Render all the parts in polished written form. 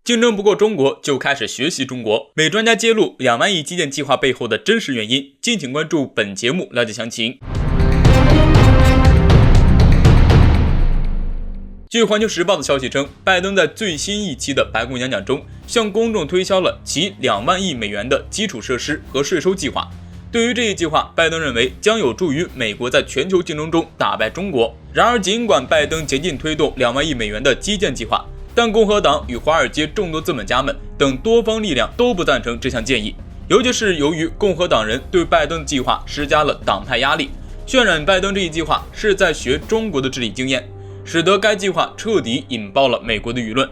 竞争不过中国就开始学习中国。美专家揭露2万亿基建计划背后的真实原因，敬请关注本节目了解详情。据环球时报的消息称，拜登在最新一期的白宫演讲中向公众推销了其2万亿美元的基础设施和税收计划。对于这一计划，拜登认为将有助于美国在全球竞争中打败中国。然而，尽管拜登竭尽推动2万亿美元的基建计划，但共和党与华尔街众多资本家们等多方力量都不赞成这项建议，尤其是由于共和党人对拜登的计划施加了党派压力，渲染拜登这一计划是在学中国的治理经验，使得该计划彻底引爆了美国的舆论。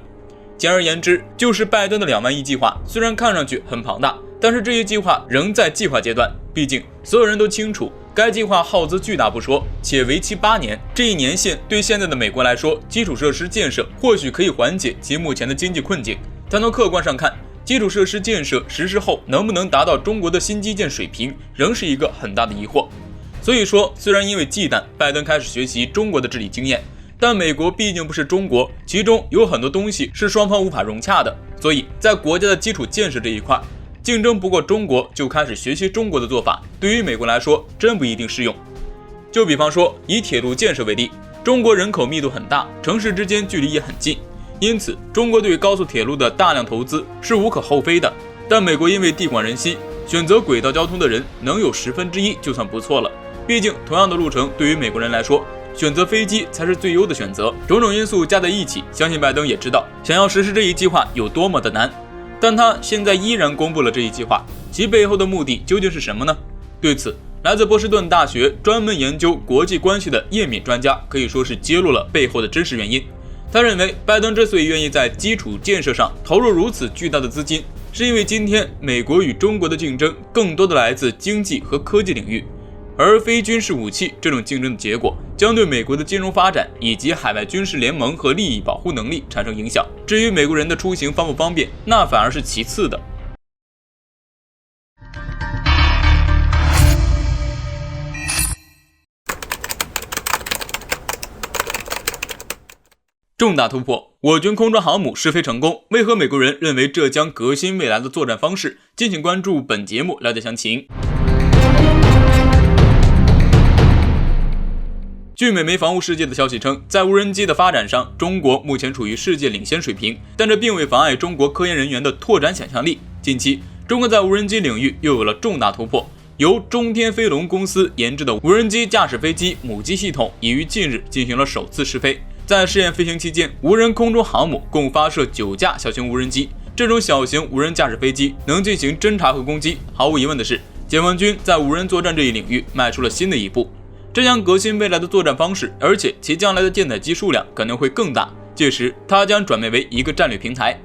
简而言之，就是拜登的2万亿计划虽然看上去很庞大，但是这一计划仍在计划阶段。毕竟所有人都清楚，该计划耗资巨大不说，且为期8年。这一年限对现在的美国来说，基础设施建设或许可以缓解其目前的经济困境，但从客观上看，基础设施建设实施后能不能达到中国的新基建水平，仍是一个很大的疑惑。所以说，虽然因为忌惮拜登开始学习中国的治理经验，但美国毕竟不是中国，其中有很多东西是双方无法融洽的，所以在国家的基础建设这一块，竞争不过中国就开始学习中国的做法，对于美国来说真不一定适用。就比方说以铁路建设为例，中国人口密度很大，城市之间距离也很近，因此中国对于高速铁路的大量投资是无可厚非的。但美国因为地广人稀，选择轨道交通的人能有1/10就算不错了。毕竟同样的路程，对于美国人来说，选择飞机才是最优的选择。种种因素加在一起，相信拜登也知道想要实施这一计划有多么的难，但他现在依然公布了这一计划，其背后的目的究竟是什么呢？对此，来自波士顿大学专门研究国际关系的叶敏专家可以说是揭露了背后的真实原因。他认为，拜登之所以愿意在基础建设上投入如此巨大的资金，是因为今天美国与中国的竞争更多的来自经济和科技领域，而非军事武器这种竞争的结果将对美国的金融发展以及海外军事联盟和利益保护能力产生影响。至于美国人的出行方不方便，那反而是其次的。重大突破，我军空中航母试飞成功，为何美国人认为这将革新未来的作战方式？敬请关注本节目了解详情。据美媒防务世界的消息称，在无人机的发展上，中国目前处于世界领先水平，但这并未妨碍中国科研人员的拓展想象力。近期，中国在无人机领域又有了重大突破，由中天飞龙公司研制的无人机驾驶飞机母机系统已于近日进行了首次试飞。在试验飞行期间，无人空中航母共发射9架小型无人机。这种小型无人驾驶飞机能进行侦察和攻击。毫无疑问的是，解放军在无人作战这一领域迈出了新的一步。这将革新未来的作战方式，而且其将来的舰载机数量可能会更大，届时它将转变为一个战略平台。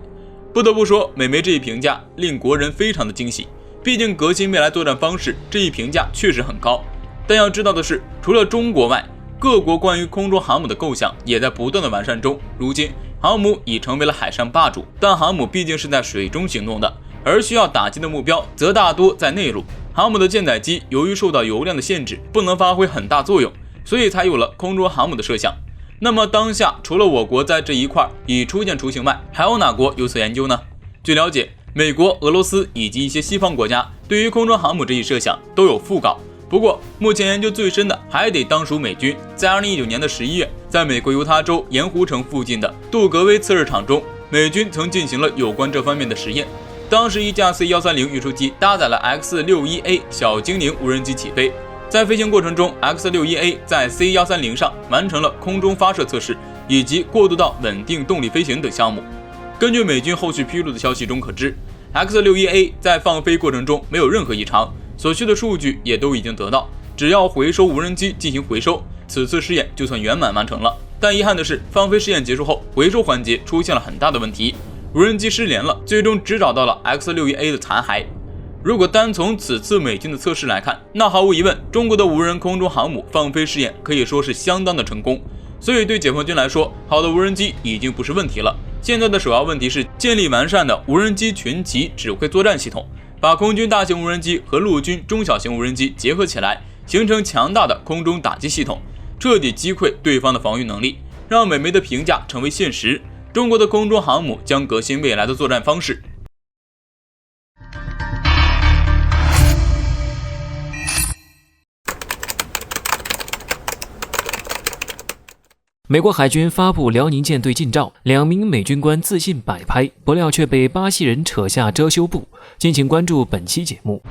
不得不说，美媒这一评价令国人非常的惊喜，毕竟革新未来作战方式这一评价确实很高。但要知道的是，除了中国外，各国关于空中航母的构想也在不断的完善中。如今航母已成为了海上霸主，但航母毕竟是在水中行动的，而需要打击的目标则大多在内陆。航母的舰载机由于受到油量的限制，不能发挥很大作用，所以才有了空中航母的设想。那么当下除了我国在这一块已初见雏形外，还有哪国有此研究呢？据了解，美国、俄罗斯以及一些西方国家对于空中航母这一设想都有讣告。不过目前研究最深的还得当属美军。在2019年的11月，在美国犹他州盐湖城附近的杜格威测试场中，美军曾进行了有关这方面的实验。当时一架 C-130 运输机搭载了 X-61A 小精灵无人机起飞，在飞行过程中， X-61A 在 C-130 上完成了空中发射测试以及过渡到稳定动力飞行等项目。根据美军后续披露的消息中可知， X-61A 在放飞过程中没有任何异常，所需的数据也都已经得到，只要回收无人机进行回收，此次试验就算圆满完成了。但遗憾的是，放飞试验结束后，回收环节出现了很大的问题，无人机失联了，最终只找到了 X-61A 的残骸。如果单从此次美军的测试来看，那毫无疑问，中国的无人空中航母放飞试验可以说是相当的成功。所以对解放军来说，好的无人机已经不是问题了，现在的首要问题是建立完善的无人机群级指挥作战系统，把空军大型无人机和陆军中小型无人机结合起来，形成强大的空中打击系统，彻底击溃对方的防御能力，让美媒的评价成为现实。中国的空中航母将革新未来的作战方式。美国海军发布辽宁舰队近照，2名美军官自信摆拍，不料却被巴西人扯下遮羞布。敬请关注本期节目。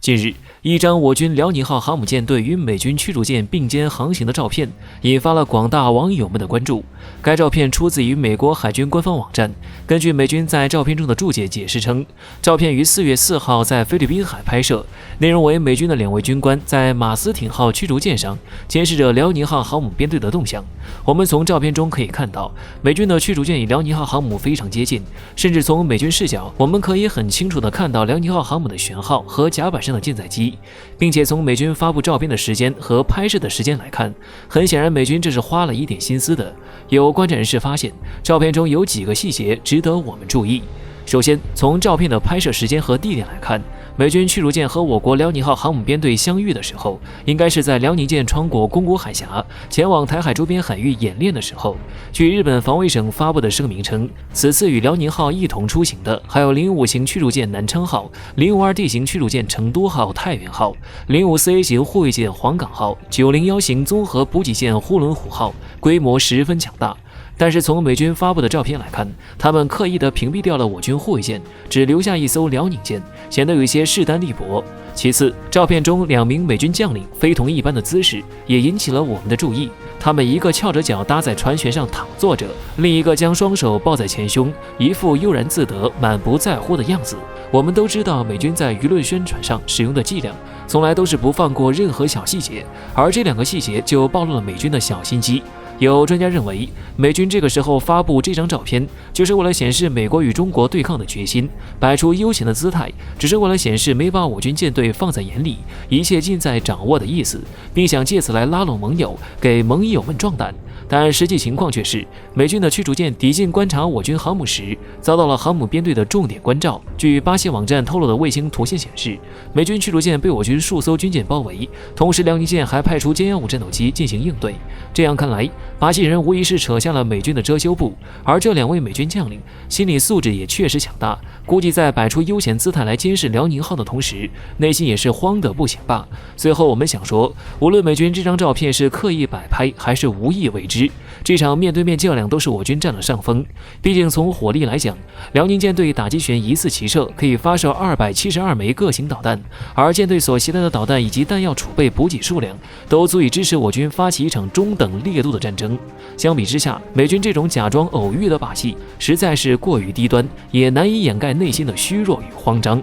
近日，一张我军辽宁号航母舰队与美军驱逐舰并肩航行的照片，引发了广大网友们的关注。该照片出自于美国海军官方网站。根据美军在照片中的注解解释称，照片于4月4号在菲律宾海拍摄，内容为美军的2位军官在马斯廷号驱逐舰上监视着辽宁号航母编队的动向。我们从照片中可以看到，美军的驱逐舰与辽宁号航母非常接近，甚至从美军视角，我们可以很清楚地看到辽宁号航母的舷号和甲板上的舰载机，并且从美军发布照片的时间和拍摄的时间来看，很显然美军这是花了一点心思的。有观察人士发现，照片中有几个细节值得我们注意。首先，从照片的拍摄时间和地点来看，美军驱逐舰和我国辽宁号航母编队相遇的时候，应该是在辽宁舰穿过宫古海峡，前往台海周边海域演练的时候。据日本防卫省发布的声明称，此次与辽宁号一同出行的还有05型驱逐舰南昌号、052D 型驱逐舰成都号、太原号、054A 型护卫舰黄岗号、901型综合补给舰呼伦湖号，规模十分强大。但是从美军发布的照片来看，他们刻意地屏蔽掉了我军护卫舰，只留下一艘辽宁舰，显得有些势单力薄。其次，照片中2名美军将领非同一般的姿势也引起了我们的注意，他们一个翘着脚搭在船舷上躺坐着，另一个将双手抱在前胸，一副悠然自得、满不在乎的样子。我们都知道，美军在舆论宣传上使用的伎俩，从来都是不放过任何小细节，而这2个细节就暴露了美军的小心机。有专家认为，美军这个时候发布这张照片，就是为了显示美国与中国对抗的决心，摆出悠闲的姿态，只是为了显示没把我军舰队放在眼里，一切尽在掌握的意思，并想借此来拉拢盟友，给盟友们壮胆。但实际情况却是，美军的驱逐舰抵近观察我军航母时，遭到了航母编队的重点关照。据巴西网站透露的卫星图像显示，美军驱逐舰被我军数艘军舰包围，同时辽宁舰还派出歼15战斗机进行应对。这样看来，巴西人无疑是扯下了美军的遮羞布，而这2位美军将领心理素质也确实强大，估计在摆出悠闲姿态来监视辽宁号的同时，内心也是慌得不行吧。最后我们想说，无论美军这张照片是刻意摆拍还是无意为之，这场面对面较量都是我军占了上风。毕竟从火力来讲，辽宁舰队打击群一次齐射可以发射272枚各型导弹，而舰队所携带的导弹以及弹药储备补给数量都足以支持我军发起一场中等烈度的战争。相比之下，美军这种假装偶遇的把戏实在是过于低端，也难以掩盖内心的虚弱与慌张。